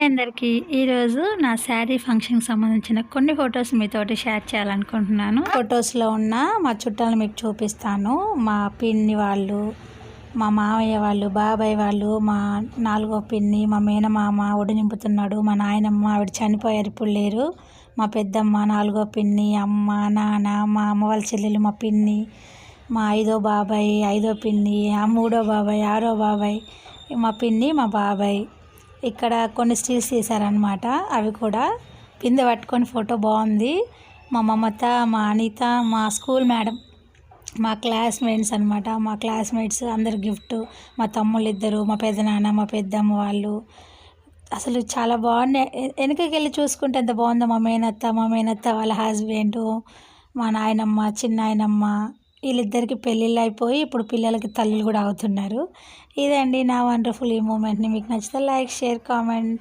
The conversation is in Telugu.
అందరికీ ఈరోజు నా శారీ ఫంక్షన్కి సంబంధించిన కొన్ని ఫొటోస్ మీతోటి షేర్ చేయాలనుకుంటున్నాను. ఫొటోస్లో ఉన్న మా చుట్టాలు మీకు చూపిస్తాను. మా పిన్ని వాళ్ళు, మా మామయ్య వాళ్ళు, బాబాయ్ వాళ్ళు, మా నాలుగో పిన్ని, మా మేనమామ ఒడి నింపుతున్నాడు, మా నాయనమ్మ ఆవిడ చనిపోయారు, ఇప్పుడు లేరు, మా పెద్దమ్మ, నాలుగో పిన్ని, అమ్మ, నాన్న, మా అమ్మ వాళ్ళ చెల్లెలు, మా పిన్ని, మా ఐదో బాబాయ్, ఐదో పిన్ని, ఆ మూడో బాబాయ్, ఆరో బాబాయ్, మా పిన్ని, మా బాబాయ్. ఇక్కడ కొన్ని స్టిల్స్ తీశారనమాట. అవి కూడా కింద పట్టుకొని ఫోటో బాగుంది. మా మమత, మా అనిత, మా స్కూల్ మేడం, మా క్లాస్మేట్స్ అనమాట. మా క్లాస్మేట్స్ అందరు గిఫ్ట్, మా తమ్ముళ్ళు ఇద్దరు, మా పెద్దనాన్న, మా పెద్దమ్మ వాళ్ళు. అసలు చాలా బాగున్నాయి. వెనకకి వెళ్ళి చూసుకుంటే ఎంత బాగుందో. మా మేనత్త వాళ్ళ హస్బెండ్, మా నాయనమ్మ, చిన్నాయనమ్మ, వీళ్ళిద్దరికి పెళ్ళిళ్ళు అయిపోయి ఇప్పుడు పిల్లలకి తల్లులు కూడా అవుతున్నారు. ఇదండి నా వండర్ఫుల్ ఈ మూమెంట్ని. మీకు నచ్చితే లైక్, షేర్, కామెంట్.